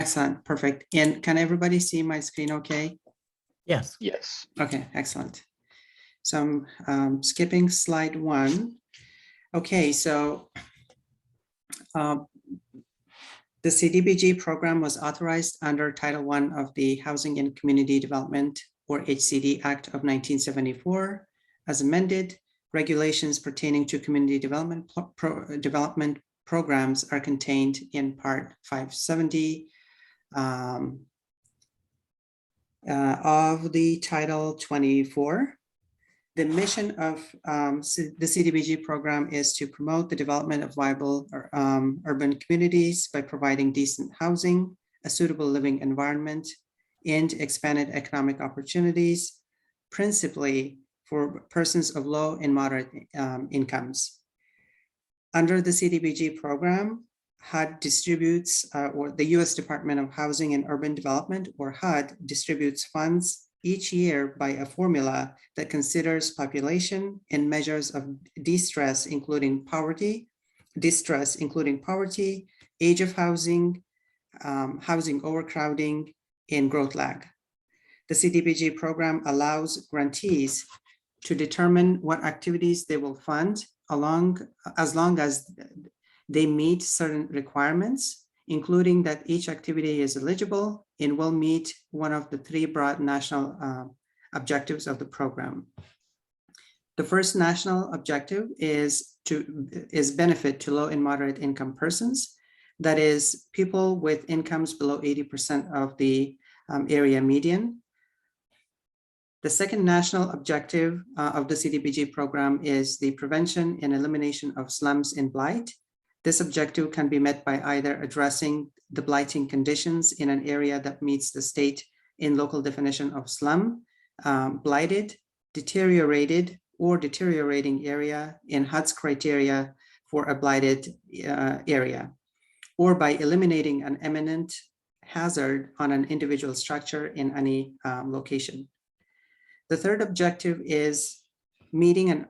Excellent, perfect. And can everybody see my screen okay? Yes. Yes. Okay, excellent. So I'm skipping slide 1. Okay, so the CDBG program was authorized under Title I of the Housing and Community Development, or HCD Act of 1974, as amended. Regulations pertaining to community development programs are contained in Part 570 of the Title 24. The mission of the CDBG program is to promote the development of viable urban communities by providing decent housing, a suitable living environment, and expanded economic opportunities, principally for persons of low and moderate incomes. Under the CDBG program, HUD distributes, or the U.S. Department of Housing and Urban Development, or HUD, distributes funds each year by a formula that considers population and measures of distress, including poverty, age of housing, housing overcrowding, and growth lag. The CDBG program allows grantees to determine what activities they will fund as long as they meet certain requirements, including that each activity is eligible and will meet one of the 3 broad national objectives of the program. The first national objective is benefit to low and moderate income persons. That is, people with incomes below 80% of the area median. The second national objective of the CDBG program is the prevention and elimination of slums and blight. This objective can be met by either addressing the blighting conditions in an area that meets the state and local definition of slum, blighted, deteriorated, or deteriorating area in HUD's criteria for a blighted area, or by eliminating an imminent hazard on an individual structure in any location. The third objective is meeting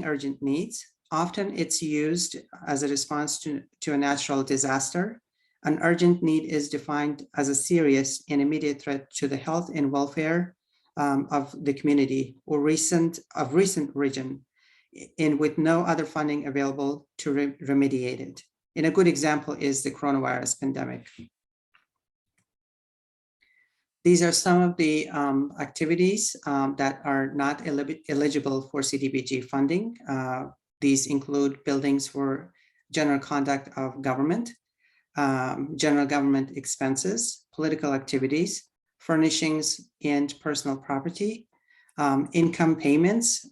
urgent needs. Often it's used as a response to a natural disaster. An urgent need is defined as a serious and immediate threat to the health and welfare of the community or recent origin, and with no other funding available to remediate it. And a good example is the coronavirus pandemic. These are some of the activities that are not eligible for CDBG funding. These include buildings for general conduct of government, general government expenses, political activities, furnishings and personal property, income payments.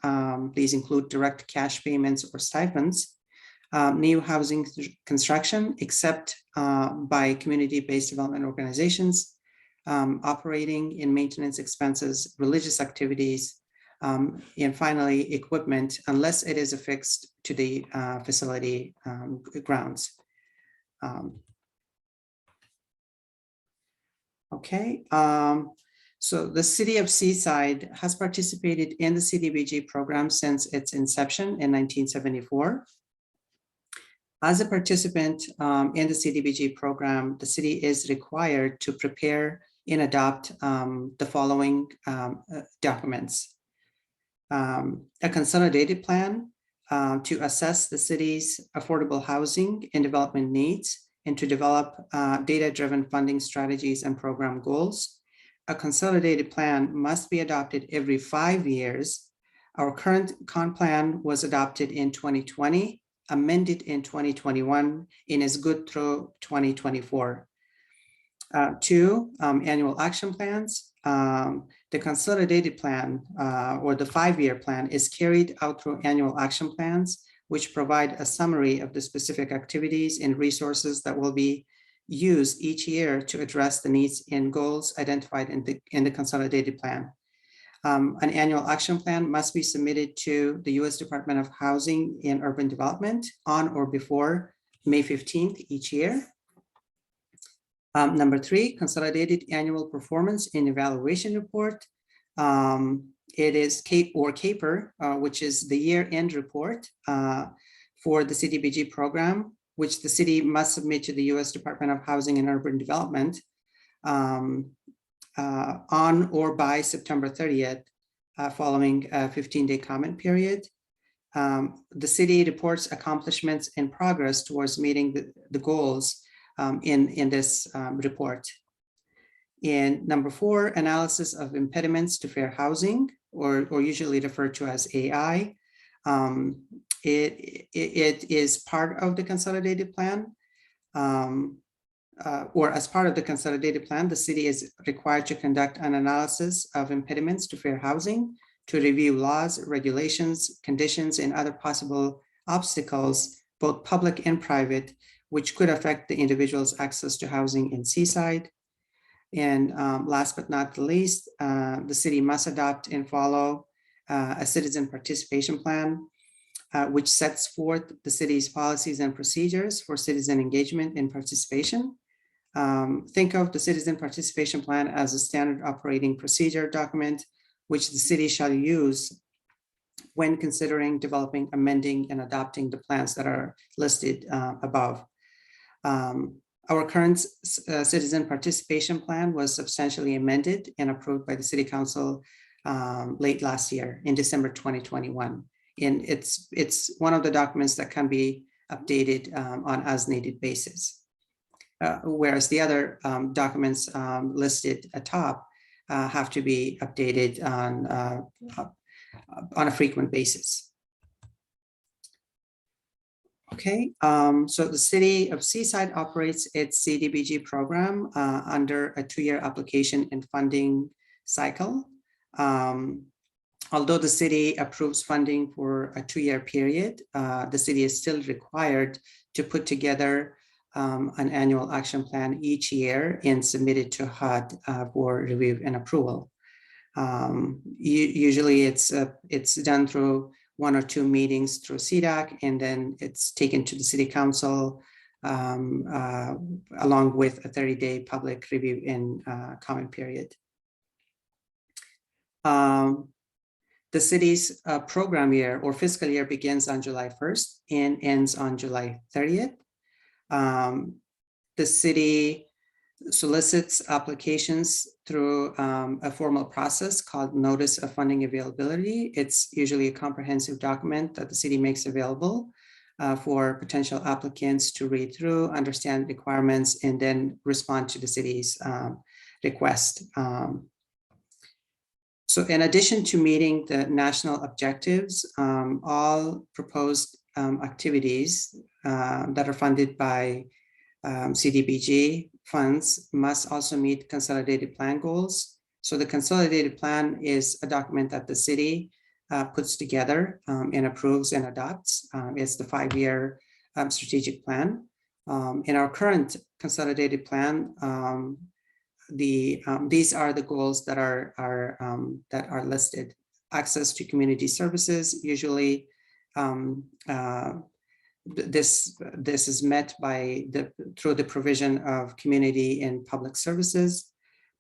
These include direct cash payments or stipends, new housing construction, except by community-based development organizations, operating and maintenance expenses, religious activities, and finally, equipment, unless it is affixed to the facility grounds. So the City of Seaside has participated in the CDBG program since its inception in 1974. As a participant in the CDBG program, the city is required to prepare and adopt the following documents. A consolidated plan to assess the city's affordable housing and development needs, and to develop data-driven funding strategies and program goals. A consolidated plan must be adopted every 5 years. Our current con plan was adopted in 2020, amended in 2021, and is good through 2024. 2, annual action plans. The consolidated plan or the 5-year plan is carried out through annual action plans, which provide a summary of the specific activities and resources that will be used each year to address the needs and goals identified in the consolidated plan. An annual action plan must be submitted to the U.S. Department of Housing and Urban Development on or before May 15th each year. Number 3, consolidated annual performance and evaluation report. It is CAPER, which is the year-end report for the CDBG program, which the city must submit to the U.S. Department of Housing and Urban Development on or by September 30th, following a 15-day comment period. The city reports accomplishments and progress towards meeting the goals in this report. And number 4, analysis of impediments to fair housing, or usually referred to as AI. It is part of the consolidated plan, or as part of the consolidated plan, the city is required to conduct an analysis of impediments to fair housing, to review laws, regulations, conditions, and other possible obstacles, both public and private, which could affect the individual's access to housing in Seaside. And last but not the least, the city must adopt and follow a citizen participation plan, which sets forth the city's policies and procedures for citizen engagement and participation. Think of the citizen participation plan as a standard operating procedure document, which the city shall use when considering developing, amending, and adopting the plans that are listed above. Our current citizen participation plan was substantially amended and approved by the City Council late last year in December 2021. And it's one of the documents that can be updated on as needed basis. Whereas the other documents listed atop have to be updated on a frequent basis. Okay, so the city of Seaside operates its CDBG program under a 2-year application and funding cycle. Although the city approves funding for a 2-year period, the city is still required to put together an annual action plan each year and submit it to HUD for review and approval. Usually it's done through 1 or 2 meetings through CDAC, and then it's taken to the City Council along with a 30-day public review and comment period. The city's program year or fiscal year begins on July 1st and ends on July 30th. The city solicits applications through a formal process called Notice of Funding Availability. It's usually a comprehensive document that the city makes available for potential applicants to read through, understand requirements, and then respond to the city's request. So in addition to meeting the national objectives, all proposed activities that are funded by CDBG funds must also meet consolidated plan goals. So the consolidated plan is a document that the city puts together and approves and adopts. It's the 5-year strategic plan. In our current consolidated plan, these are the goals that are listed. Access to community services, usually this is met through the provision of community and public services,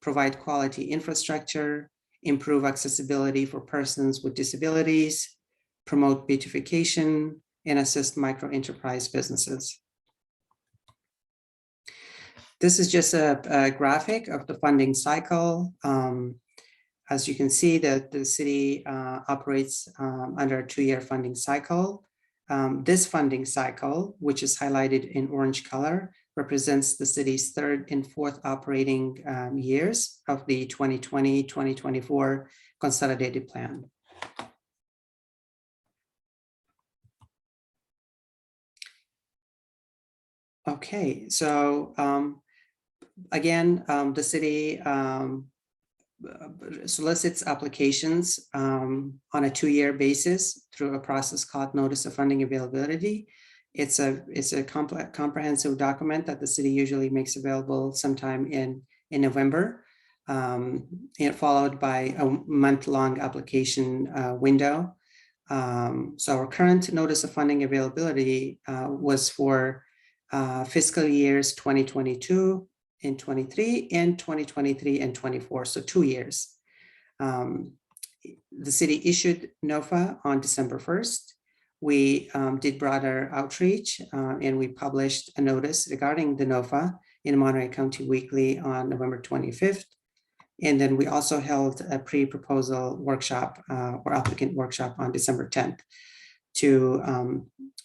provide quality infrastructure, improve accessibility for persons with disabilities, promote beautification, and assist micro-enterprise businesses. This is just a graphic of the funding cycle. As you can see, that the city operates under a 2-year funding cycle. This funding cycle, which is highlighted in orange color, represents the city's 3rd and 4th operating years of the 2020-2024 consolidated plan. Okay, so again, the city solicits applications on a 2-year basis through a process called Notice of Funding Availability. It's a comprehensive document that the city usually makes available sometime in November, and followed by a month-long application window. So our current Notice of Funding Availability was for fiscal years 2022 and 23 and 2023 and 24, so 2 years. The city issued NOFA on December 1st, we did broader outreach and we published a notice regarding the NOFA in Monterey County Weekly on November 25th. And then we also held a pre-proposal workshop or applicant workshop on December 10th to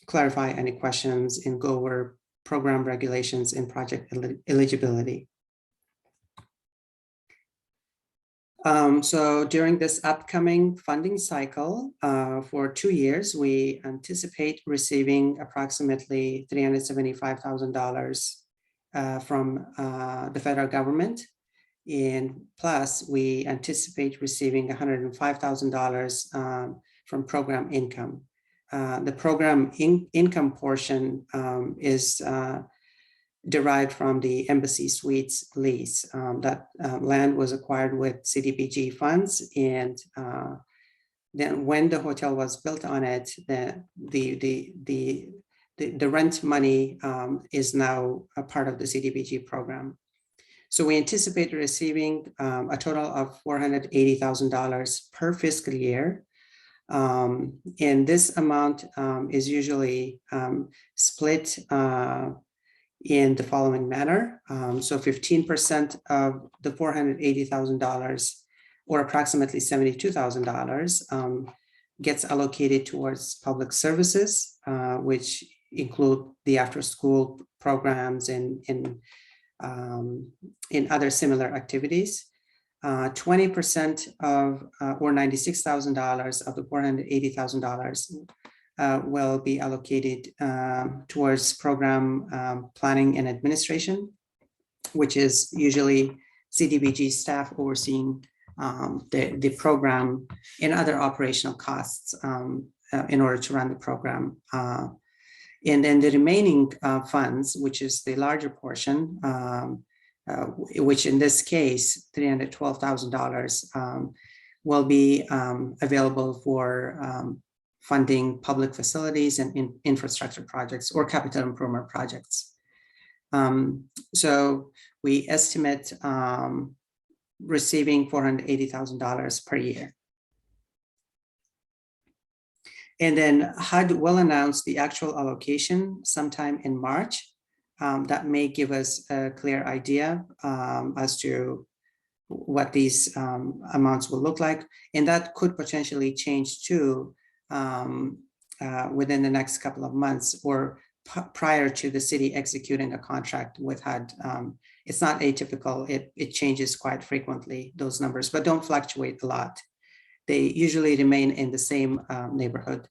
clarify any questions and go over program regulations and project eligibility. So during this upcoming funding cycle for 2 years, we anticipate receiving approximately $375,000 from the federal government. And plus, we anticipate receiving $105,000 from program income. The program income portion is derived from the Embassy Suites lease. That land was acquired with CDBG funds, and then when the hotel was built on it, the rent money is now a part of the CDBG program. So we anticipate receiving a total of $480,000 per fiscal year. And this amount is usually split in the following manner. So 15% of the $480,000, or approximately $72,000, gets allocated towards public services, which include the after-school programs and in other similar activities. 20% of, or $96,000 of the $480,000 will be allocated towards program planning and administration, which is usually CDBG staff overseeing the program and other operational costs in order to run the program. And then the remaining funds, which is the larger portion, which in this case, $312,000, will be available for funding public facilities and infrastructure projects or capital improvement projects. So we estimate receiving $480,000 per year. And then HUD will announce the actual allocation sometime in March. That may give us a clear idea as to what these amounts will look like. And that could potentially change too within the next couple of months or prior to the city executing a contract with HUD. It's not atypical, it changes quite frequently, those numbers, but don't fluctuate a lot. They usually remain in the same neighborhood.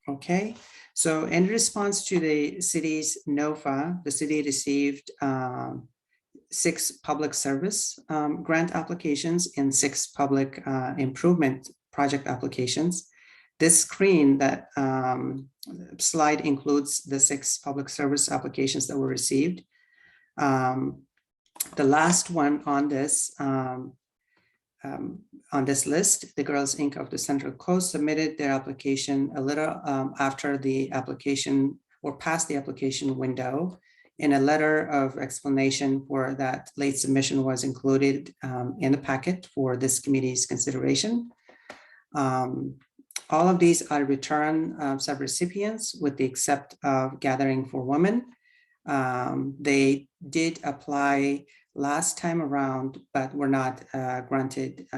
Okay, so in response to the city's NOFA, the city received 6 public service grant applications and 6 public improvement project applications. This screen, that slide includes the 6 public service applications that were received. The last one on this list, the Girls Inc. of the Central Coast submitted their application a little after the application or past the application window, and a letter of explanation for that late submission was included in the packet for this committee's consideration. All of these are return subrecipients with the except of Gathering for Women. They did apply last time around, but were not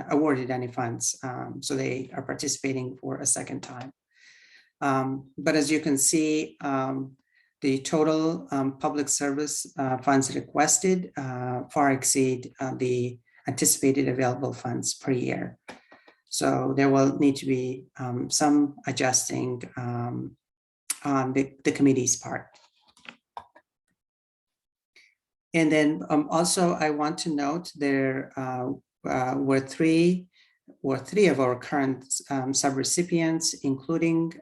awarded any funds. So they are participating for a second time. But as you can see, the total public service funds requested far exceed the anticipated available funds per year. So there will need to be some adjusting on the committee's part. And then also I want to note there were three of our current subrecipients, including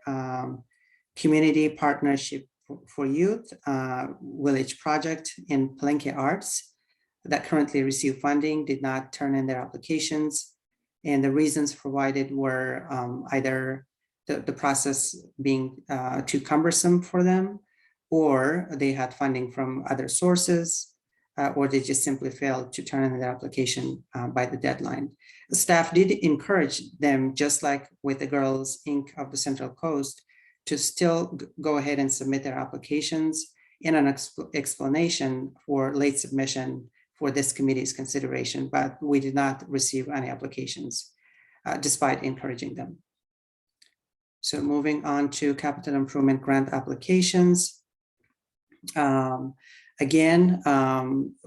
Community Partnership for Youth, Village Project, and Palenque Arts that currently receive funding, did not turn in their applications. And the reasons provided were either the process being too cumbersome for them, or they had funding from other sources, or they just simply failed to turn in their application by the deadline. The staff did encourage them, just like with the Girls Inc. of the Central Coast, to still go ahead and submit their applications in an explanation for late submission for this committee's consideration, but we did not receive any applications despite encouraging them. So moving on to capital improvement grant applications. Again,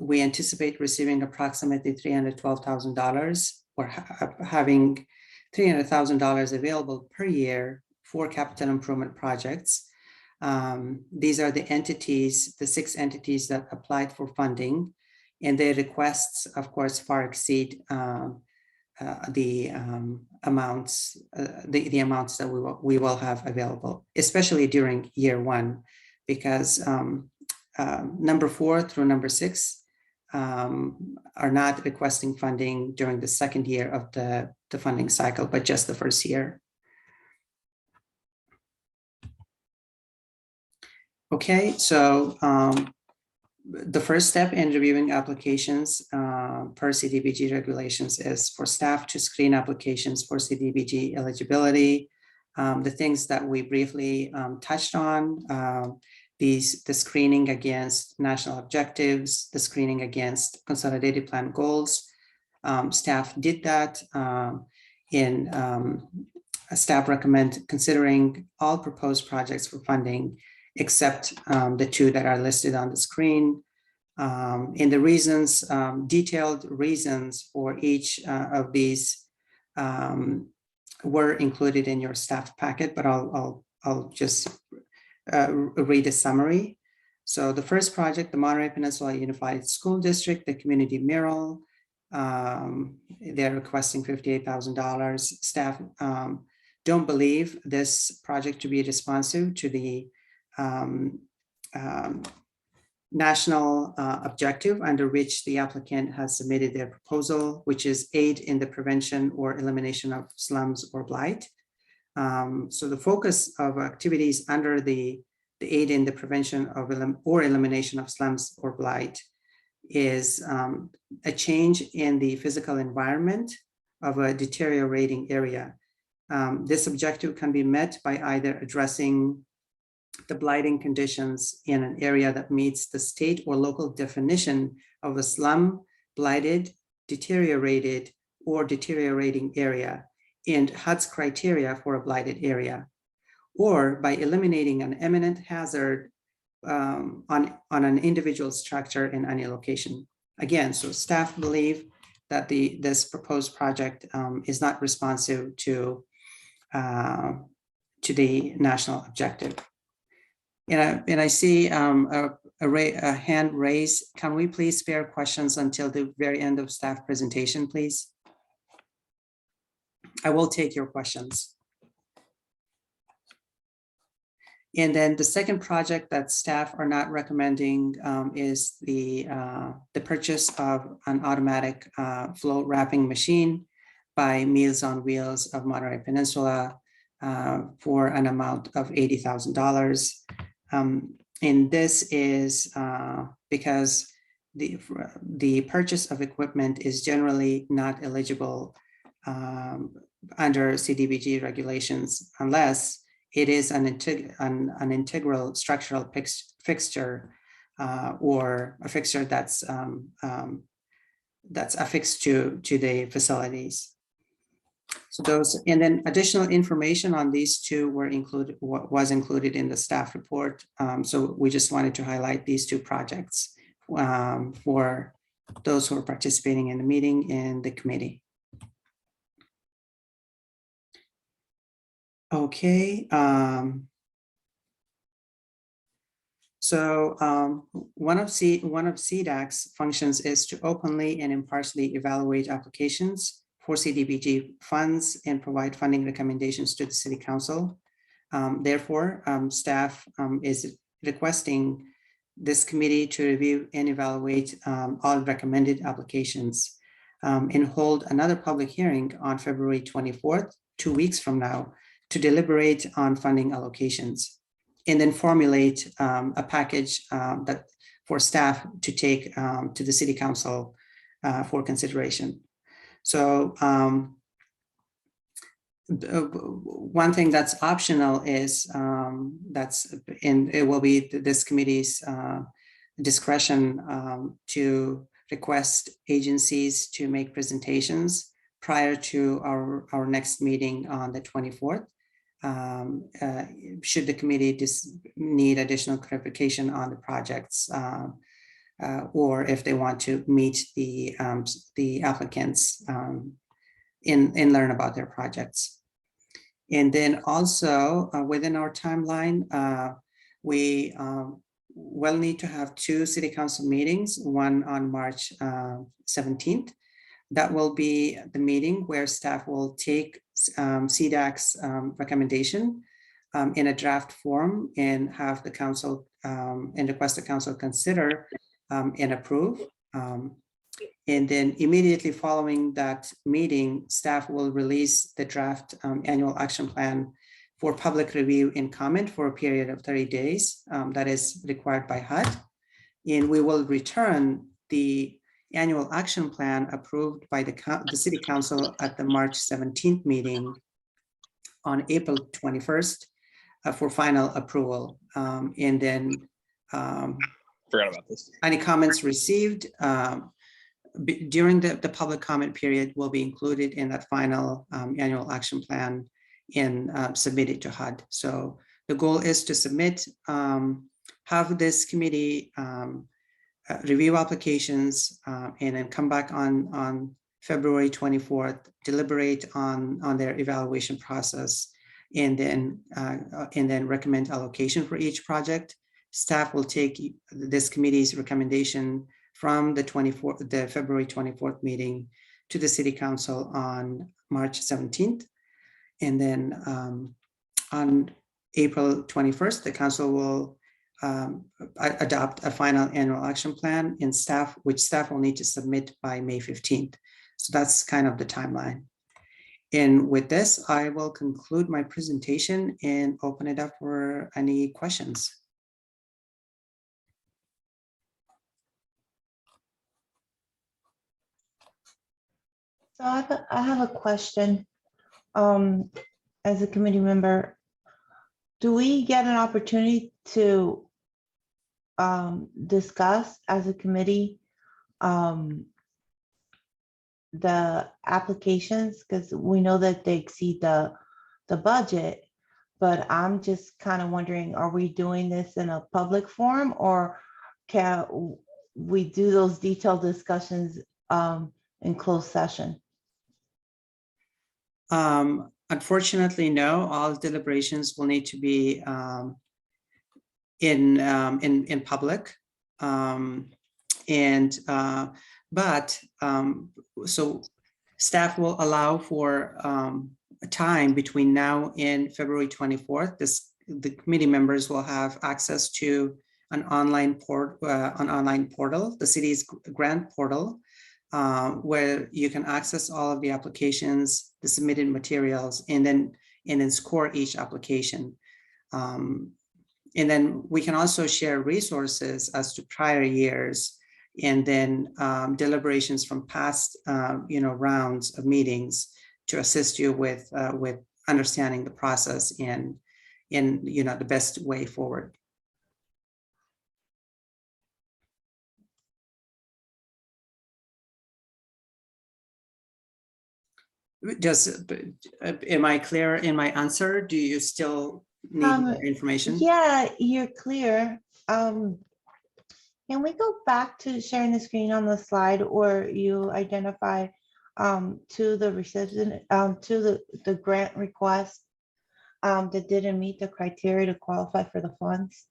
we anticipate receiving approximately $312,000 or having $300,000 available per year for capital improvement projects. These are the entities, the 6 entities that applied for funding, and their requests, of course, far exceed the amounts that we will have available, especially during year 1, because number 4 through number 6 are not requesting funding during the second year of the funding cycle, but just the first year. Okay, so the first step in reviewing applications per CDBG regulations is for staff to screen applications for CDBG eligibility. The things that we briefly touched on, the screening against national objectives, the screening against consolidated plan goals. Staff did that staff recommend considering all proposed projects for funding except the 2 that are listed on the screen. In the reasons, detailed reasons for each of these were included in your staff packet, but I'll just read a summary. So the first project, the Monterey Peninsula Unified School District, the community mural, they're requesting $58,000. Staff don't believe this project to be responsive to the national objective under which the applicant has submitted their proposal, which is aid in the prevention or elimination of slums or blight. So the focus of activities under the aid in the prevention of or elimination of slums or blight is a change in the physical environment of a deteriorating area. This objective can be met by either addressing the blighting conditions in an area that meets the state or local definition of a slum, blighted, deteriorated, or deteriorating area and HUD's criteria for a blighted area, or by eliminating an imminent hazard on an individual structure in any location. Again, so staff believe that this proposed project is not responsive to the national objective. And I see a hand raised. Can we please spare questions until the very end of staff presentation, please? I will take your questions. And then the second project that staff are not recommending is the purchase of an automatic flow wrapping machine by Meals on Wheels of Monterey Peninsula for an amount of $80,000. And this is because the purchase of equipment is generally not eligible under CDBG regulations unless it is an integral structural fixture or a fixture that's affixed to the facilities. So those, and then additional information on these 2 was included in the staff report. So we just wanted to highlight these 2 projects for those who are participating in the meeting and the committee. Okay. One of CDAC's functions is to openly and impartially evaluate applications for CDBG funds and provide funding recommendations to the City Council. Therefore, staff is requesting this committee to review and evaluate all recommended applications and hold another public hearing on February 24th, 2 weeks from now, to deliberate on funding allocations and then formulate a package that for staff to take to the city council for consideration. So one thing that's optional is it will be this committee's discretion to request agencies to make presentations prior to our next meeting on the 24th. Should the committee need additional clarification on the projects, or if they want to meet the applicants and learn about their projects. And then also within our timeline, we will need to have 2 city council meetings, one on March 17th. That will be the meeting where staff will take CDAC's recommendation in a draft form and have the council and request the council consider and approve. And then immediately following that meeting, staff will release the draft annual action plan for public review and comment for a period of 30 days. That is required by HUD. And we will return the annual action plan approved by the city council at the March 17th meeting on April 21st for final approval. And then forgot about this. Any comments received during the public comment period will be included in that final annual action plan and submitted to HUD. So the goal is to submit, have this committee review applications and then come back on February 24th, deliberate on their evaluation process, and then recommend allocation for each project. Staff will take this committee's recommendation from the February 24th meeting to the city council on March 17th. And then on April 21st, the council will adopt a final annual action plan in which staff will need to submit by May 15th. So that's kind of the timeline. And with this, I will conclude my presentation and open it up for any questions. So I have a question. As a committee member, do we get an opportunity to discuss as a committee the applications? Because we know that they exceed the budget, but I'm just kind of wondering, are we doing this in a public forum, or can we do those detailed discussions in closed session? Unfortunately, no. All deliberations will need to be in public, so staff will allow for a time between now and February 24th. The committee members will have access to an online portal, the city's grant portal, where you can access all of the applications, the submitted materials, and then score each application. And then we can also share resources as to prior years, and then deliberations from past rounds of meetings to assist you with understanding the process and the best way forward. Am I clear in my answer? Do you still need more information? Yeah, you're clear. Can we go back to sharing the screen on the slide, or you identify to the recipient, to the grant request that didn't meet the criteria to qualify for the funds?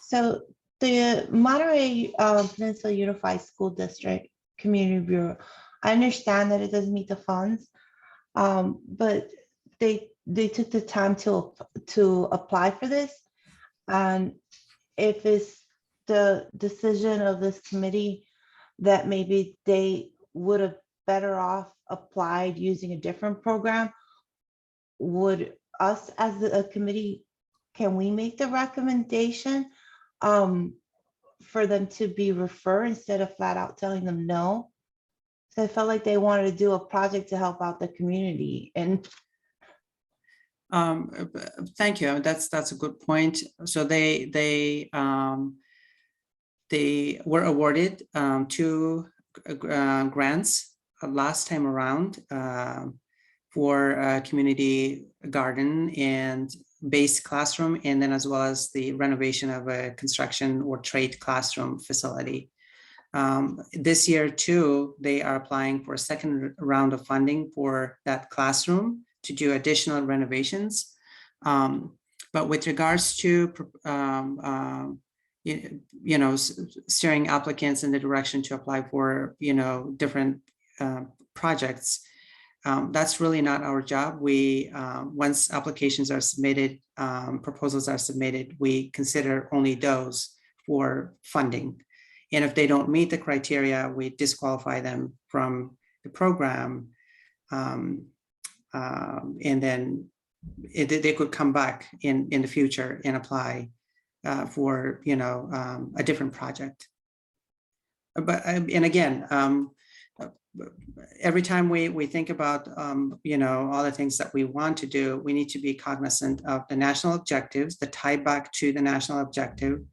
So the Monterey Peninsula Unified School District Community Bureau, I understand that it doesn't meet the funds, but they took the time to apply for this. And if it's the decision of this committee that maybe they would have better off applied using a different program, would us as a committee, can we make the recommendation for them to be referred instead of flat out telling them no? So I felt like they wanted to do a project to help out the community. And Thank you. That's a good point. So they were awarded 2 grants last time around for community garden and based classroom, and then as well as the renovation of a construction or trade classroom facility. This year too, they are applying for a second round of funding for that classroom to do additional renovations. But with regards to steering applicants in the direction to apply for different projects, that's really not our job. We once applications are submitted, proposals are submitted, we consider only those for funding. And if they don't meet the criteria, we disqualify them from the program. And then they could come back in the future and apply for a different project. But and again, every time we think about all the things that we want to do, we need to be cognizant of the national objectives, the tie back to the national objective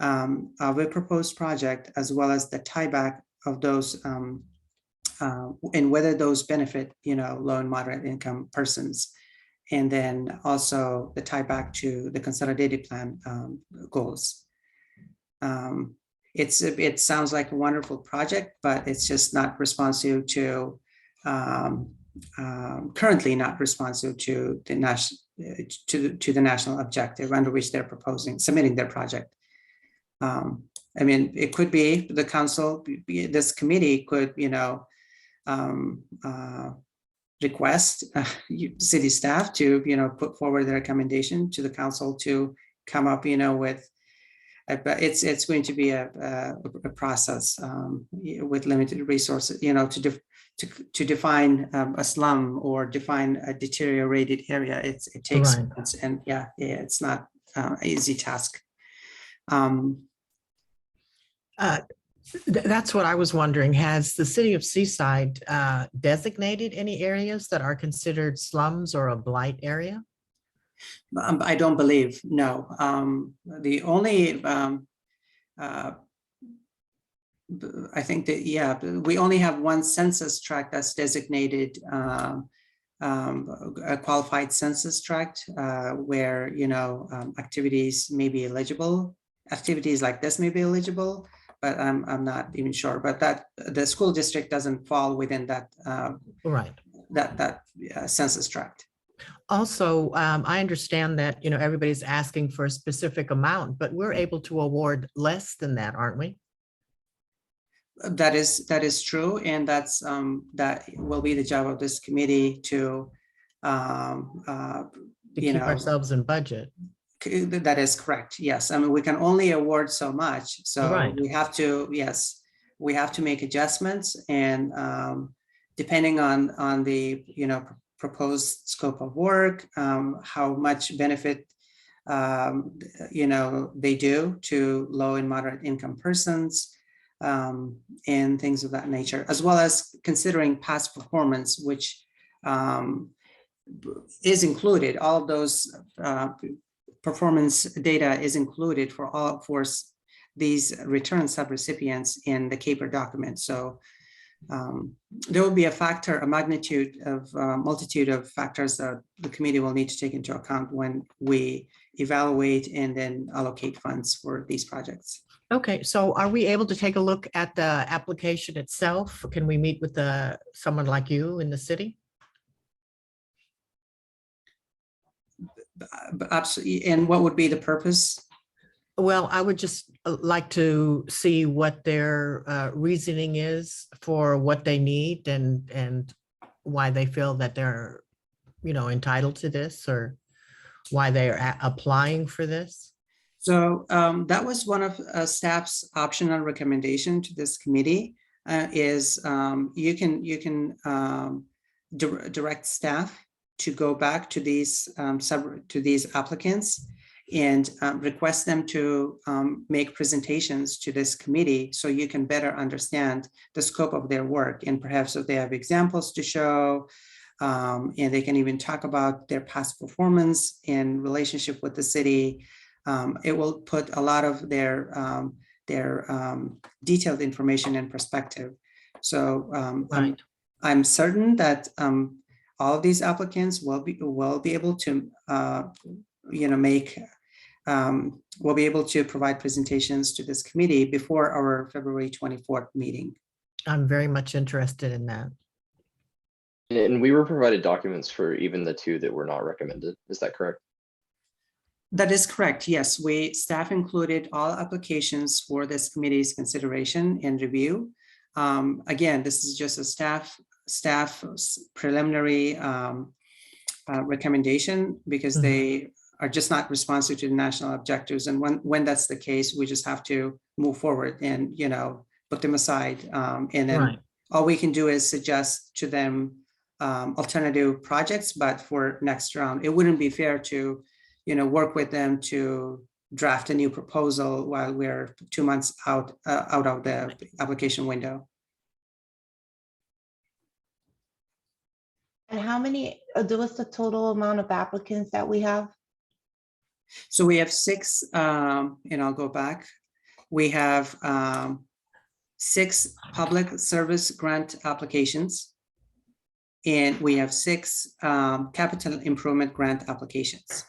of a proposed project, as well as the tie back of those and whether those benefit low and moderate income persons, and then also the tie back to the consolidated plan goals. It sounds like a wonderful project, but it's just not responsive to currently not responsive to the national objective under which they're submitting their project. I mean, it could be the council, this committee could, request city staff to, put forward the recommendation to the council to come up, with, but it's going to be a process with limited resources, to define a slum or define a deteriorated area. It takes Right. months, and it's not an easy task. That's what I was wondering. Has the city of Seaside designated any areas that are considered slums or a blight area? I don't believe, no. The only, I think that, we only have one census tract that's designated a qualified census tract where, activities may be eligible. Activities like this may be eligible, but I'm not even sure. But that the school district doesn't fall within that Right. that census tract. Also, I understand that, everybody's asking for a specific amount, but we're able to award less than that, aren't we? That is true, and that's that will be the job of this committee to Keep ourselves in budget. That is correct. Yes, I mean, we can only award so much, so Right. we have to. Yes, we have to make adjustments, and depending on the proposed scope of work, how much benefit they do to low and moderate income persons, and things of that nature, as well as considering past performance, which is included. All of those performance data is included for these return subrecipients in the CAPER document. So there will be a multitude of factors that the committee will need to take into account when we evaluate and then allocate funds for these projects. Okay, so are we able to take a look at the application itself? Can we meet with someone like you in the city? Absolutely. And what would be the purpose? Well, I would just like to see what their reasoning is for what they need and why they feel that they're, entitled to this, or why they are applying for this. So that was one of staff's optional recommendation to this committee is you can direct staff to go back to these to these applicants and request them to make presentations to this committee so you can better understand the scope of their work, and perhaps if they have examples to show, and they can even talk about their past performance in relationship with the city. It will put a lot of their detailed information in perspective. So Right. I'm certain that all of these applicants will be able to will be able to provide presentations to this committee before our February 24th meeting. I'm very much interested in that. And we were provided documents for even the two that were not recommended. Is that correct? That is correct. Yes, staff included all applications for this committee's consideration and review. Again, this is just a staff preliminary recommendation because they are just not responsive to the national objectives. And when that's the case, we just have to move forward and put them aside. And then all we can do is suggest to them alternative projects, but for next round, it wouldn't be fair to work with them to draft a new proposal while we're 2 months out of the application window. And how many, what's the total amount of applicants that we have? So we have 6, and I'll go back. We have 6 public service grant applications, and we have 6 capital improvement grant applications.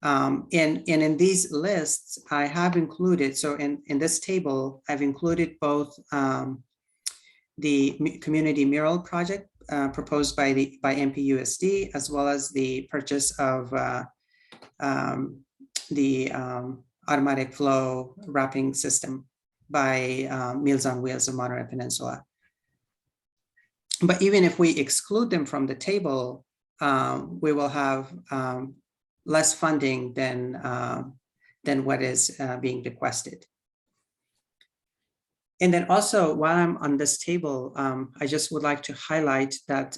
And in these lists, I have included, so in this table, I've included both the community mural project proposed by MPUSD, as well as the purchase of the automatic flow wrapping system by Meals on Wheels of Monterey Peninsula. But even if we exclude them from the table, we will have less funding than what is being requested. And then also, while I'm on this table, I just would like to highlight that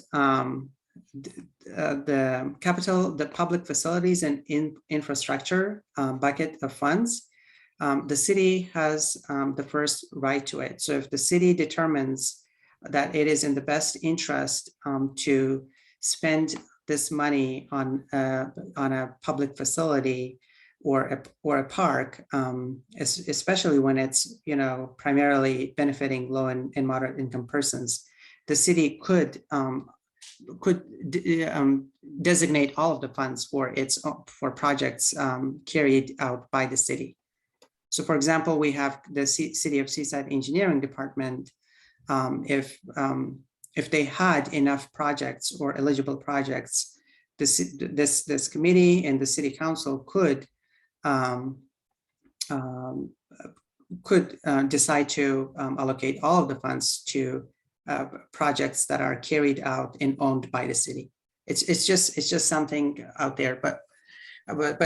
the public facilities and infrastructure bucket of funds, the city has the first right to it. So if the city determines that it is in the best interest to spend this money on a public facility or a park, especially when it's primarily benefiting low and moderate income persons, the city could designate all of the funds for projects carried out by the city. So, for example, we have the City of Seaside Engineering Department. If they had enough projects or eligible projects, this committee and the city council could decide to allocate all of the funds to projects that are carried out and owned by the city. It's just something out there, but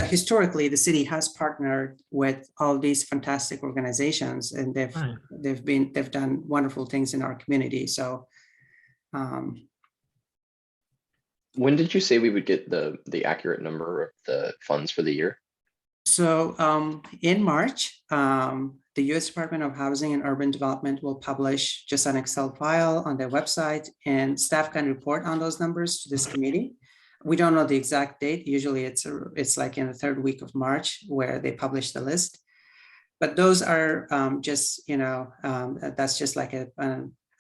historically the city has partnered with all these fantastic organizations, and they've done wonderful things in our community. So when did you say we would get the accurate number of the funds for the year? So in March, the U.S. Department of Housing and Urban Development will publish just an Excel file on their website, and staff can report on those numbers to this committee. We don't know the exact date. Usually it's like in the 3rd week of March where they publish the list. But those are just, that's just like a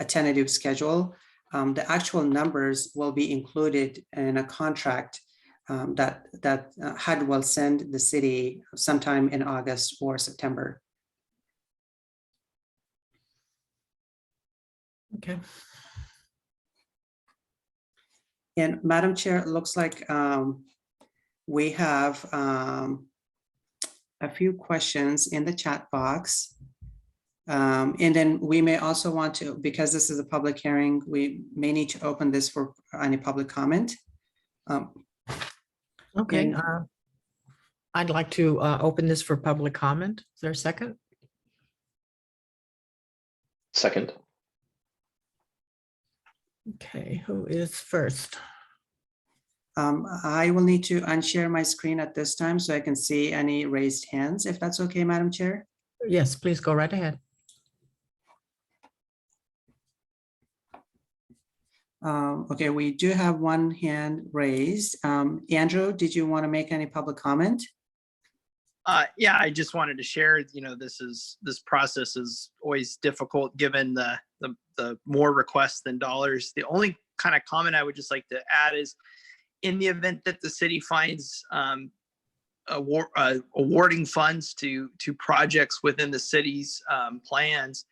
tentative schedule. The actual numbers will be included in a contract that HUD will send the city sometime in August or September. Okay. And Madam Chair, it looks like we have a few questions in the chat box. And then we may also want to, because this is a public hearing, we may need to open this for any public comment. Okay. I'd like to open this for public comment. Is there a second? Second. Okay, who is first? I will need to unshare my screen at this time so I can see any raised hands, if that's okay, Madam Chair. Yes, please go right ahead. Okay, we do have one hand raised. Andrew, did you want to make any public comment? Yeah, I just wanted to share, this process is always difficult given the more requests than dollars. The only kind of comment I would just like to add is in the event that the city finds awarding funds to projects within the city's plans,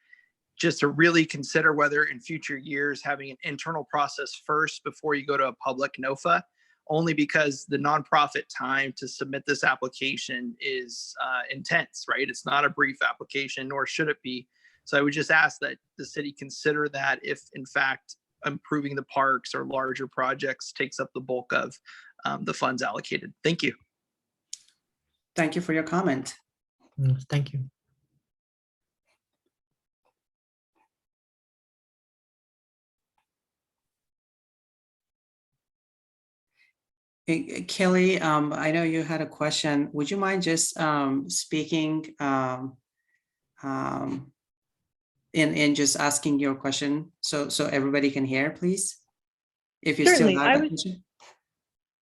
just to really consider whether in future years having an internal process first before you go to a public NOFA, only because the nonprofit time to submit this application is intense, right? It's not a brief application, nor should it be. So I would just ask that the city consider that if in fact improving the parks or larger projects takes up the bulk of the funds allocated. Thank you. Thank you for your comment. Thank you. Kelly, I know you had a question. Would you mind just speaking and just asking your question so everybody can hear, please? If you still Certainly, have that question.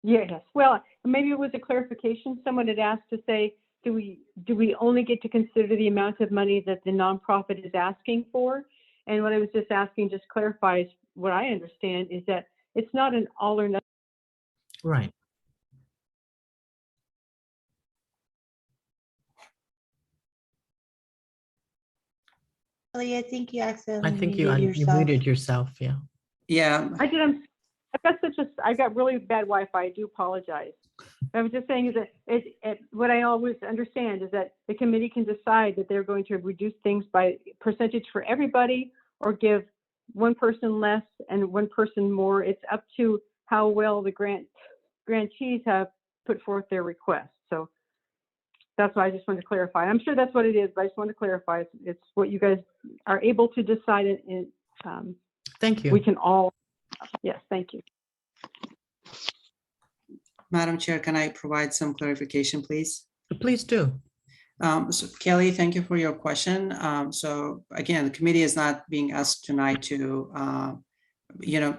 Yes, well, maybe it was a clarification. Someone had asked to say, do we only get to consider the amount of money that the nonprofit is asking for? And what I was just asking just clarifies what I understand is that it's not an all or nothing. Right. Kelly, I think you I accidentally think you muted you yourself. muted yourself. Yeah. Yeah, I got really bad Wi-Fi. I do apologize. I was just saying is that what I always understand is that the committee can decide that they're going to reduce things by percentage for everybody or give one person less and one person more. It's up to how well the grantees have put forth their request. So that's why I just wanted to clarify. I'm sure that's what it is, but I just want to clarify. It's what you guys are able to decide. Thank you. We can all, yes, thank you. Madam Chair, can I provide some clarification, please? Please do. So Kelly, thank you for your question. So again, the committee is not being asked tonight to,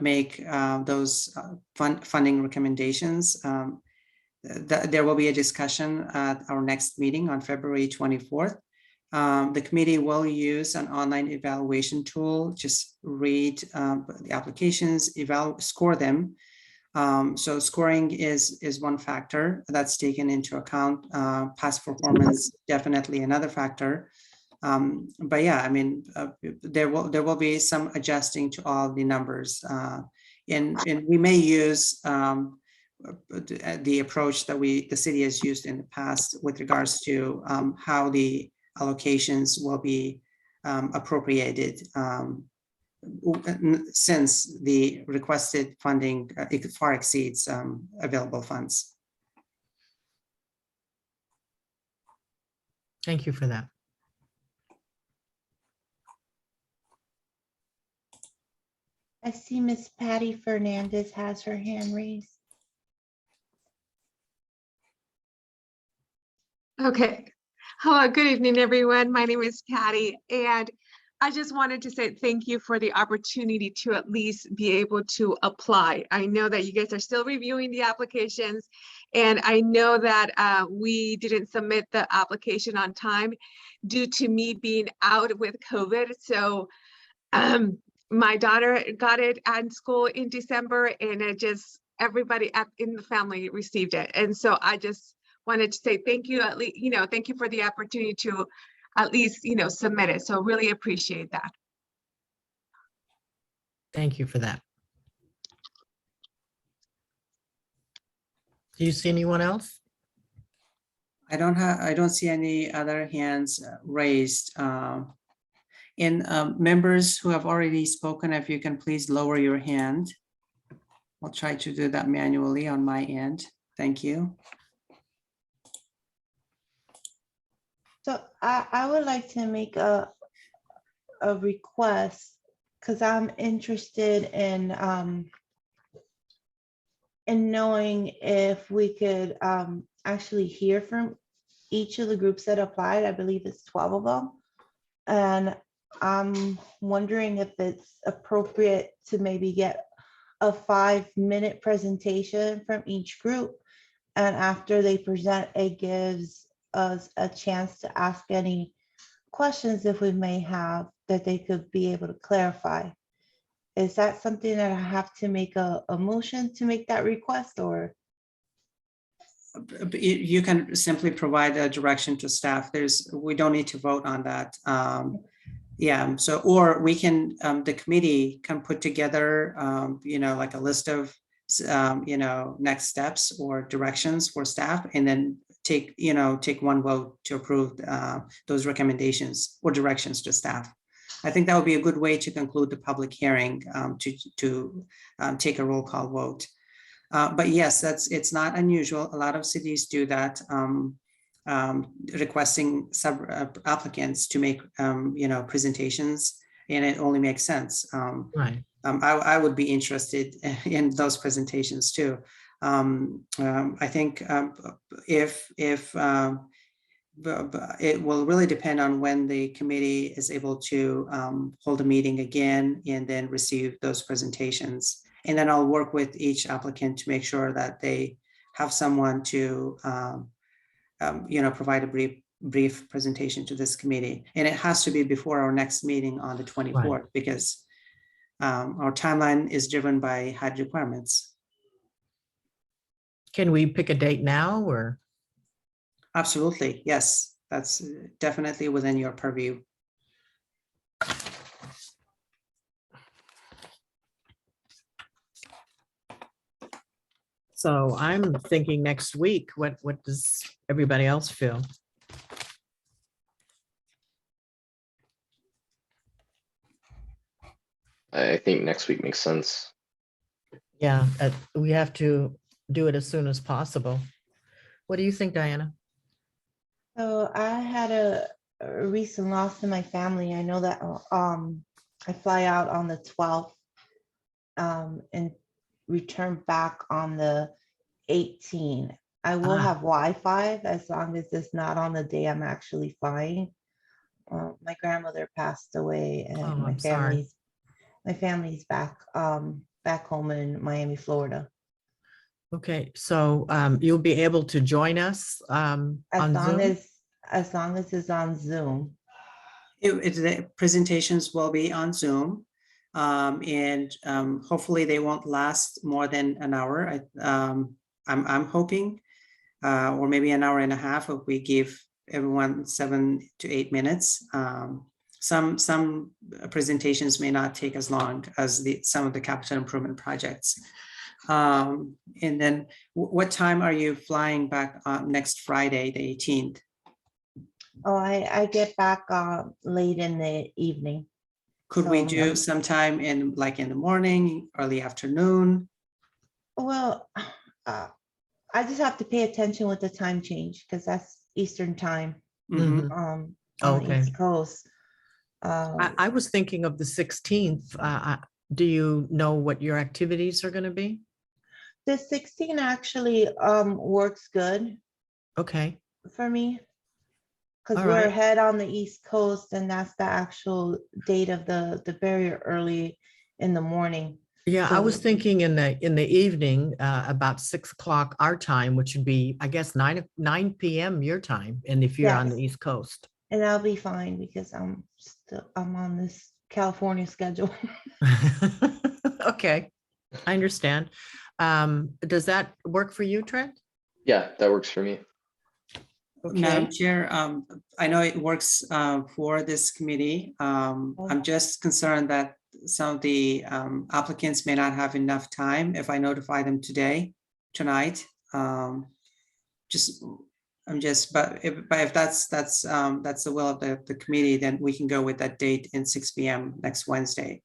make those funding recommendations. There will be a discussion at our next meeting on February 24th. The committee will use an online evaluation tool. Just read the applications, score them. So scoring is one factor that's taken into account. Past performance, definitely another factor. But yeah, I mean, there will be some adjusting to all the numbers. And we may use the approach that the city has used in the past with regards to how the allocations will be appropriated. Since the requested funding far exceeds available funds. Thank you for that. I see Miss Patty Fernandez has her hand raised. Okay. Hello, good evening, everyone. My name is Patty, and I just wanted to say thank you for the opportunity to at least be able to apply. I know that you guys are still reviewing the applications, and I know that we didn't submit the application on time due to me being out with COVID. So my daughter got it at school in December, and everybody in the family received it. And so I just wanted to say thank you, at least, thank you for the opportunity to at least, submit it. So really appreciate that. Thank you for that. Do you see anyone else? I don't see any other hands raised. And members who have already spoken, if you can please lower your hand. I'll try to do that manually on my end. Thank you. So I would like to make a request because I'm interested in in knowing if we could actually hear from each of the groups that applied. I believe it's 12 of them. And I'm wondering if it's appropriate to maybe get a 5-minute presentation from each group. And after they present, it gives us a chance to ask any questions if we may have that they could be able to clarify. Is that something that I have to make a motion to make that request, or? You can simply provide a direction to staff. We don't need to vote on that. Yeah, so, or we can, the committee can put together, like a list of, next steps or directions for staff, and then take one vote to approve those recommendations or directions to staff. I think that would be a good way to conclude the public hearing, to take a roll call vote. But yes, it's not unusual. A lot of cities do that, requesting applicants to make, presentations, and it only makes sense. Right. I would be interested in those presentations too. I think if it will really depend on when the committee is able to hold a meeting again and then receive those presentations. And then I'll work with each applicant to make sure that they have someone to, provide a brief presentation to this committee. And it has to be before our next meeting on the 24th, because our timeline is driven by HUD requirements. Can we pick a date now, or? Absolutely, yes, that's definitely within your purview. So I'm thinking next week. What does everybody else feel? I think next week makes sense. Yeah, we have to do it as soon as possible. What do you think, Diana? So I had a recent loss in my family. I know that I fly out on the 12th and return back on the 18th. I will have Wi-Fi as long as it's not on the day I'm actually flying. My grandmother passed away, and I'm sorry. my family's back home in Miami, Florida. Okay, so you'll be able to join us on Zoom? As long as it's on Zoom. The presentations will be on Zoom, and hopefully they won't last more than an hour. I'm hoping, or maybe an hour and a half if we give everyone 7 to 8 minutes. Some presentations may not take as long as some of the capital improvement projects. And then what time are you flying back next Friday, the 18th? Oh, I get back late in the evening. Could we do sometime in the morning, early afternoon? Well, I just have to pay attention with the time change, because that's Eastern time. Mhm. On Okay. the East Coast. I was thinking of the 16th. Do you know what your activities are going to be? The 16 actually works good Okay. for me, because All we're right. ahead on the East Coast, and that's the actual date of the very early in the morning. Yeah, I So- was thinking in the evening, about 6 o'clock our time, which would be, I guess, 9 p.m. your time, and if you're on the Yes. East Coast. And I'll be fine because I'm on this California schedule. Okay, I understand. Does that work for you, Trent? Yeah, that works for me. Madam Okay. Chair, I know it works for this committee. I'm just concerned that some of the applicants may not have enough time if I notify them tonight. But if that's the will of the committee, then we can go with that date in 6 p.m. next Wednesday.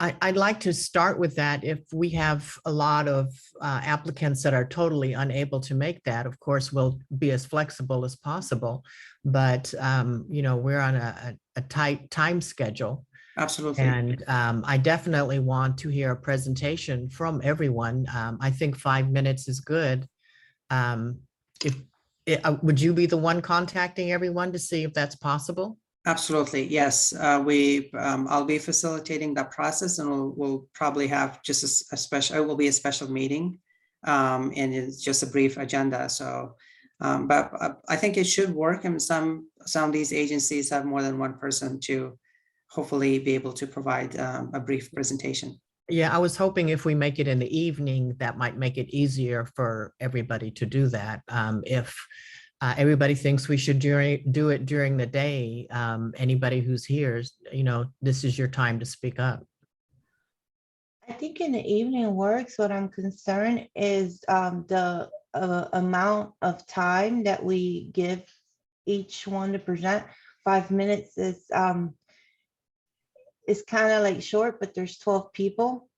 I'd like to start with that. If we have a lot of applicants that are totally unable to make that, of course, we'll be as flexible as possible. But, we're on a tight time schedule. Absolutely. And I definitely want to hear a presentation from everyone. I think 5 minutes is good. If would you be the one contacting everyone to see if that's possible? Absolutely, yes. I'll be facilitating that process, and we'll probably have just a special, it will be a special meeting. And it's just a brief agenda, so, but I think it should work, and some of these agencies have more than one person to hopefully be able to provide a brief presentation. Yeah, I was hoping if we make it in the evening, that might make it easier for everybody to do that. If everybody thinks we should do it during the day, anybody who's here, this is your time to speak up. I think in the evening works. What I'm concerned is the amount of time that we give each one to present. 5 minutes is kind of like short, but there's 12 people.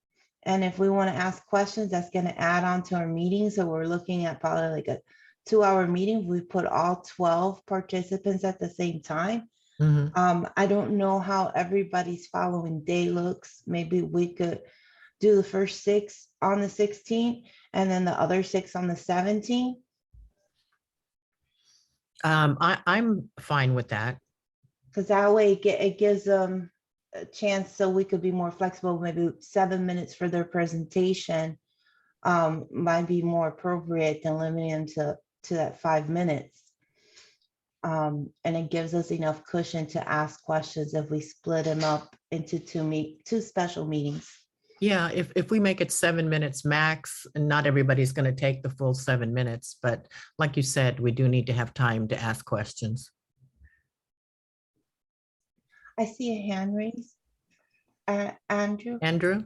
And if we want to ask questions, that's going to add on to our meeting. So we're looking at probably like a 2-hour meeting. We put all 12 participants at the same time. I don't know how everybody's following day looks. Maybe we could do the first 6 on the 16th and then the other 6 on the 17th. I'm fine with that. Because that way it gives them a chance so we could be more flexible. Maybe 7 minutes for their presentation might be more appropriate than limiting them to that 5 minutes. And it gives us enough cushion to ask questions if we split them up into 2 special meetings. Yeah, if we make it 7 minutes max, and not everybody's going to take the full 7 minutes, but like you said, we do need to have time to ask questions. I see a hand raised. Andrew? Andrew?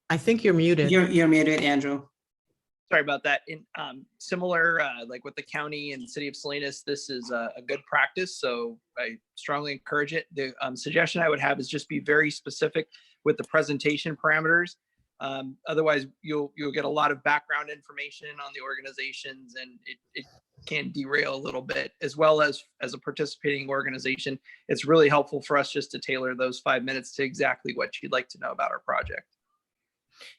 I think you're muted. You're muted, Andrew. Sorry about that. In similar, like with the county and city of Salinas, this is a good practice. So I strongly encourage it. The suggestion I would have is just be very specific with the presentation parameters. Otherwise, you'll get a lot of background information on the organizations, and it can derail a little bit. As well as a participating organization, it's really helpful for us just to tailor those 5 minutes to exactly what you'd like to know about our project.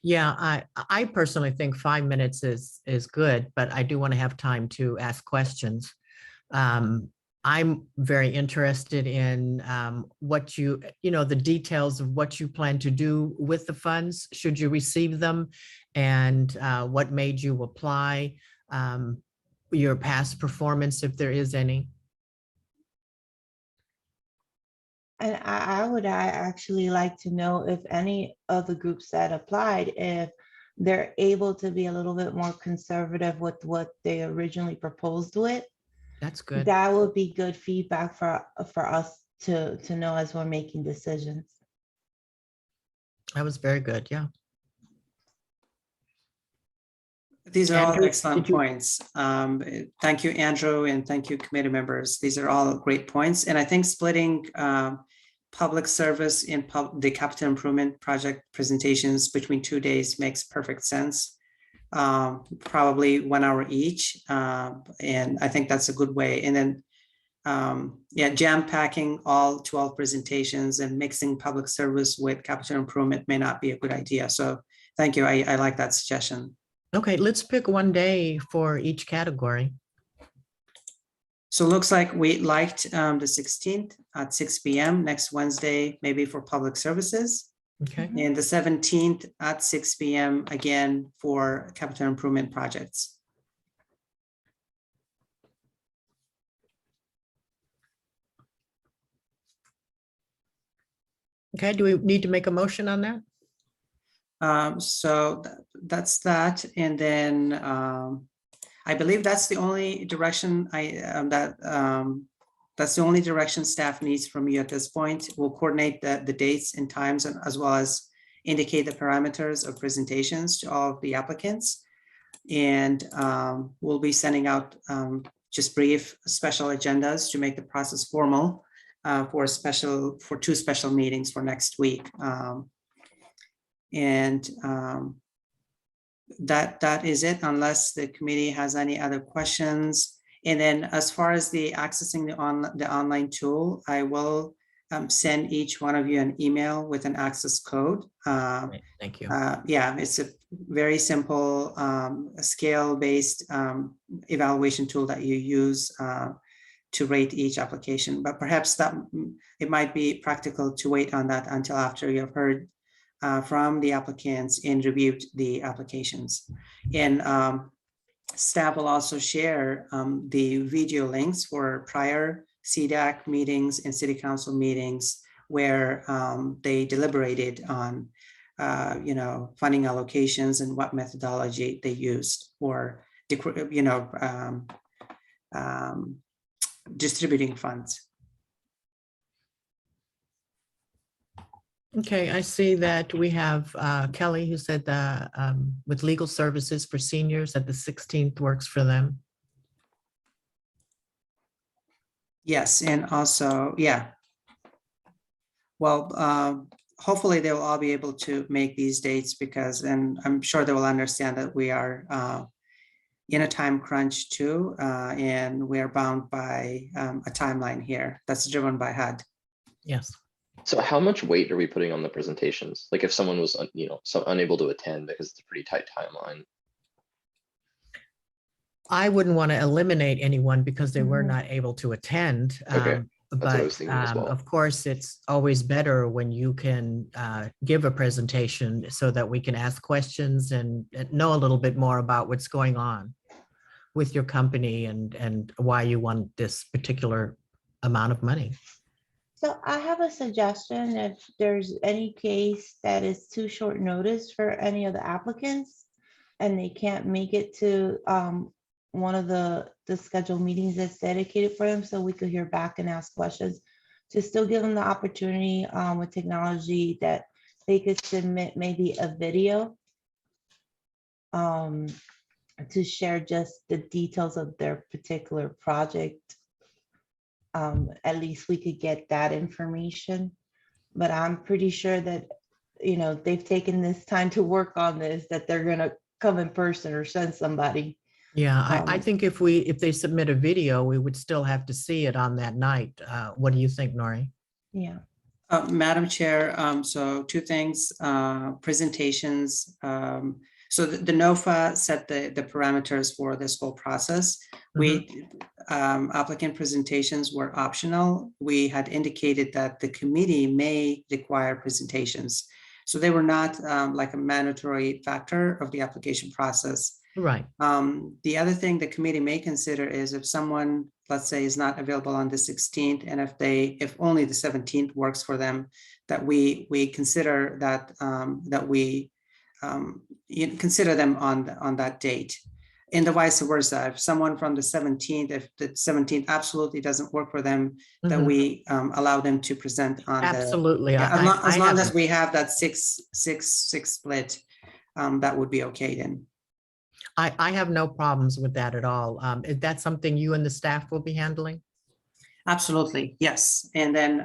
Yeah, I personally think 5 minutes is good, but I do want to have time to ask questions. I'm very interested in what the details of what you plan to do with the funds, should you receive them, and what made you apply, your past performance, if there is any. And I would actually like to know if any of the groups that applied, if they're able to be a little bit more conservative with what they originally proposed with. That's good. That would be good feedback for us to know as we're making decisions. That was very good. Yeah. These are all Andrew, excellent points. Thank you, Andrew, and thank you, committee members. These are all great points. And I think splitting public service and the capital improvement project presentations between 2 days makes perfect sense. Probably 1 hour each. And I think that's a good way. And then, yeah, jam packing all 12 presentations and mixing public service with capital improvement may not be a good idea. So thank you. I like that suggestion. Okay, let's pick 1 day for each category. So it looks like we liked the 16th at 6 p.m. next Wednesday, maybe for public services. Okay. And the 17th at 6 p.m. again for capital improvement projects. Okay, do we need to make a motion on that? So that's that. And then I believe that's the only direction that's the only direction staff needs from you at this point. We'll coordinate the dates and times, and as well as indicate the parameters of presentations to all of the applicants. And we'll be sending out just brief special agendas to make the process formal for 2 special meetings for next week. That is it, unless the committee has any other questions. And then as far as the accessing the online tool, I will send each one of you an email with an access code. Great, thank you. Yeah, it's a very simple scale-based evaluation tool that you use to rate each application. But perhaps that it might be practical to wait on that until after you have heard from the applicants and reviewed the applications. And staff will also share the video links for prior CDAC meetings and city council meetings where they deliberated on, funding allocations and what methodology they used for, distributing funds. Okay, I see that we have Kelly who said that with legal services for seniors that the 16th works for them. Yes, and also, yeah. Well, hopefully they will all be able to make these dates because, and I'm sure they will understand that we are in a time crunch too, and we are bound by a timeline here that's driven by HUD. Yes. So how much weight are we putting on the presentations? Like if someone was, unable to attend because it's a pretty tight timeline. I wouldn't want to eliminate anyone because they were Mhm. not able to attend. Okay, what I was But thinking as well. of course, it's always better when you can give a presentation so that we can ask questions and know a little bit more about what's going on with your company and why you want this particular amount of money. So I have a suggestion. If there's any case that is too short notice for any of the applicants and they can't make it to one of the scheduled meetings that's dedicated for them, so we could hear back and ask questions, to still give them the opportunity with technology that they could submit maybe a video to share just the details of their particular project. At least we could get that information. But I'm pretty sure that, they've taken this time to work on this, that they're gonna come in person or send somebody. Yeah, I Um, think if they submit a video, we would still have to see it on that night. What do you think, Nori? Yeah. Madam Chair, so two things, presentations. So the NOFA set the parameters for this whole process. We applicant presentations were optional. We had indicated that the committee may require presentations. So they were not like a mandatory factor of the application process. Right. The other thing the committee may consider is if someone, let's say, is not available on the 16th, and if only the 17th works for them, that we consider that we consider them on that date. And the vice versa, if someone from the 17th, if the 17th absolutely doesn't work for them, that we allow them to present on Absolutely. the, as long as haven't- we have that six split, that would be okay then. I have no problems with that at all. Is that something you and the staff will be handling? Absolutely, yes. And then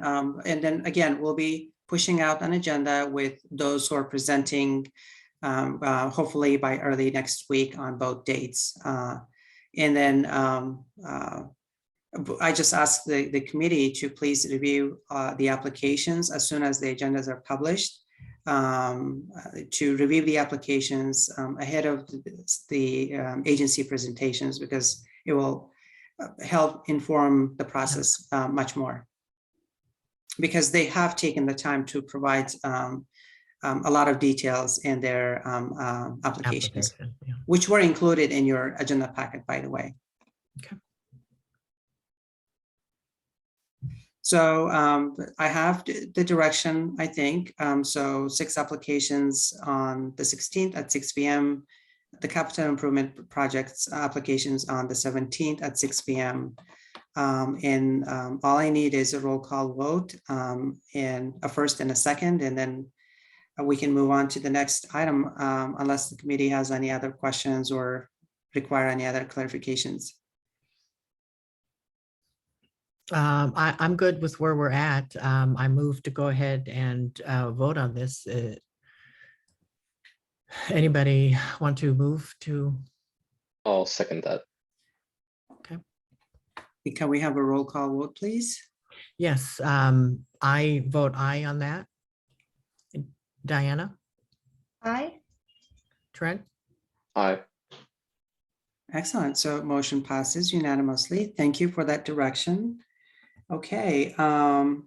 again, we'll be pushing out an agenda with those who are presenting hopefully by early next week on both dates. And then I just asked the committee to please review the applications as soon as the agendas are published, to review the applications ahead of the agency presentations, because it will help inform the process much more. Because they have taken the time to provide a lot of details in their applications, Application, yeah. which were included in your agenda packet, by the way. Okay. So I have the direction, I think. So 6 applications on the 16th at 6 p.m. The capital improvement projects applications on the 17th at 6 p.m. And all I need is a roll call vote and a first and a second, and then we can move on to the next item unless the committee has any other questions or require any other clarifications. I'm good with where we're at. I move to go ahead and vote on this. Anybody want to move to? I'll second that. Can we have a roll call vote, please? Yes, I vote aye on that. Diana, Aye. Trent, Aye. Excellent. So motion passes unanimously. Thank you for that direction. Okay, so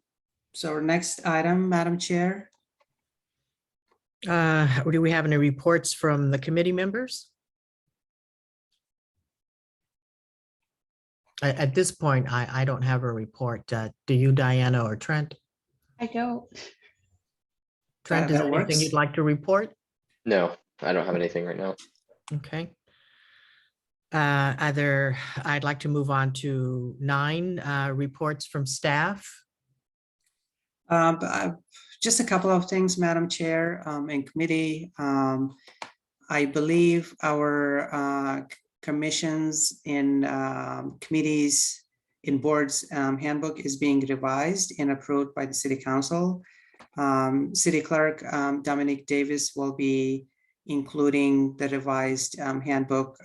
our next item, Madam Chair. do we have any reports from the committee members? At this point, I don't have a report. Do you, Diana or Trent? I don't. Trent, is that there anything works. you'd like to report? No, I don't have anything right now. Okay. I'd like to move on to 9 reports from staff. Just a couple of things, Madam Chair, in committee. I believe our commissions in committees in boards handbook is being revised and approved by the City Council. City Clerk Dominic Davis will be including the revised handbook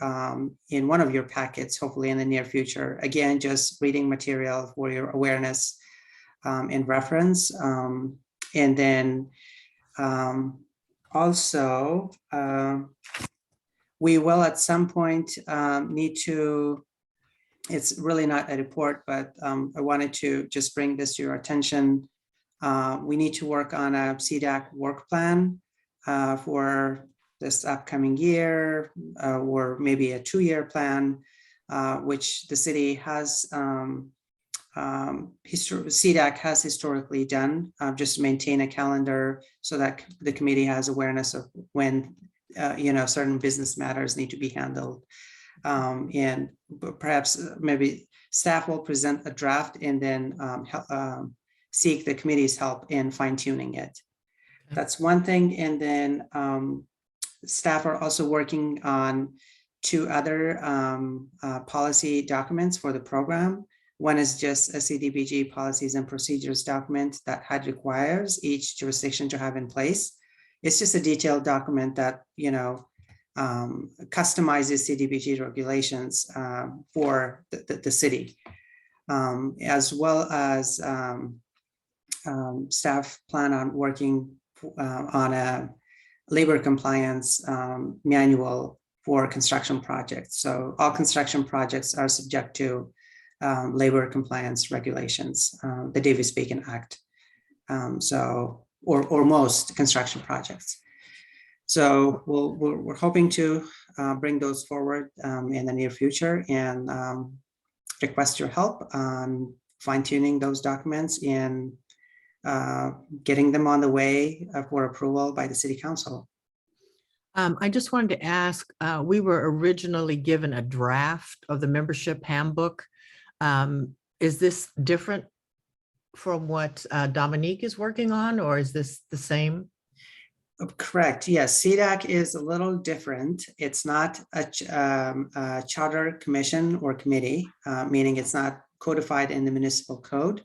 in one of your packets, hopefully in the near future. Again, just reading material for your awareness and reference. And then also, we will at some point need to, it's really not a report, but I wanted to just bring this to your attention. We need to work on a CDAC work plan for this upcoming year, or maybe a 2-year plan, which the city has, CDAC has historically done, just to maintain a calendar so that the committee has awareness of when, certain business matters need to be handled. And perhaps maybe staff will present a draft and then seek the committee's help in fine tuning it. That's one thing. And then staff are also working on 2 other policy documents for the program. One is just a CDBG policies and procedures document that HUD requires each jurisdiction to have in place. It's just a detailed document that, customizes CDBG regulations for the city, as well as staff plan on working on a labor compliance manual for construction projects. So all construction projects are subject to labor compliance regulations, the Davis-Bacon Act. Or most construction projects. So we're hoping to bring those forward in the near future and request your help on fine tuning those documents and getting them on the way for approval by the City Council. I just wanted to ask, we were originally given a draft of the membership handbook. Is this different from what Dominique is working on, or is this the same? Correct. Yes, CDAC is a little different. It's not a charter commission or committee, meaning it's not codified in the municipal code.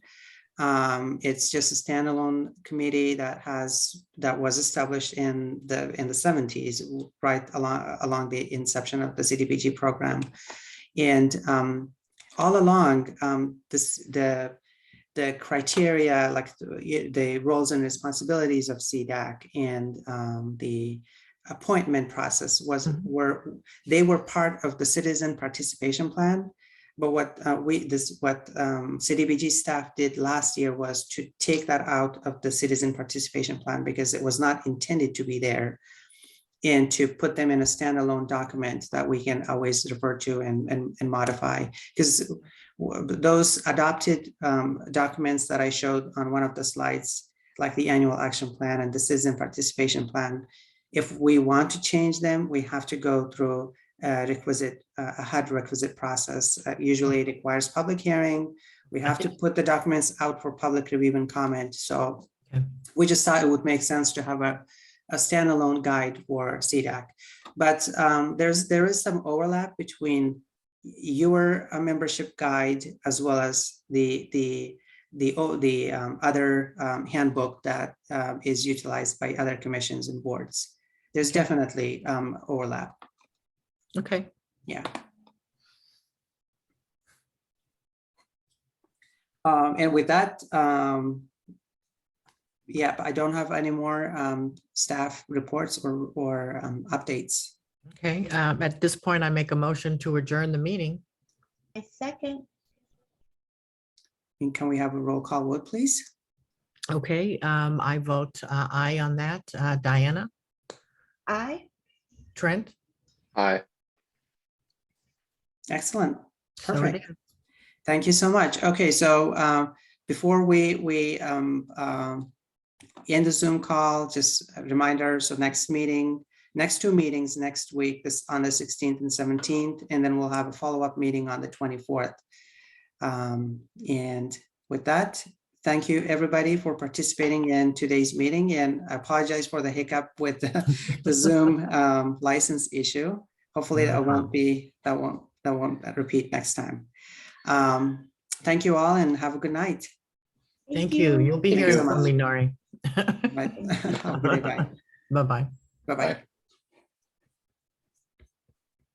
It's just a standalone committee that was established in the 70s, right along the inception of the CDBG program, and all along the criteria, like the roles and responsibilities of CDAC and the appointment process were part of the citizen participation plan. But what CDBG staff did last year was to take that out of the citizen participation plan because it was not intended to be there, and to put them in a standalone document that we can always refer to and modify. Because those adopted documents that I showed on one of the slides, like the annual action plan and the citizen participation plan, if we want to change them, we have to go through a HUD requisite process. Usually it requires public hearing. We have to put the documents out for public review and comment. So we just thought it would make sense to have a standalone guide for CDAC. But there is some overlap between your membership guide as well as the other handbook that is utilized by other commissions and boards. There's definitely overlap. Okay. Yeah. And with that, yeah, I don't have any more staff reports or updates. Okay, at this point, I make a motion to adjourn the meeting. A second. And can we have a roll call vote, please? Okay, I vote aye on that. Diana, Aye. Trent? Hi. Excellent. So it Perfect. is. Thank you so much. Okay, so before we end the Zoom call, just a reminder, so next two meetings next week, this on the 16th and 17th, and then we'll have a follow-up meeting on the 24th. And with that, thank you everybody for participating in today's meeting, and I apologize for the hiccup with the Zoom license issue. Hopefully No that won't repeat next time. Thank you all and have a good night. Thank you. You'll be Thank you hearing so from much. me, Nori. Bye. Have a good day. Bye. Bye-bye. Bye-bye. Bye.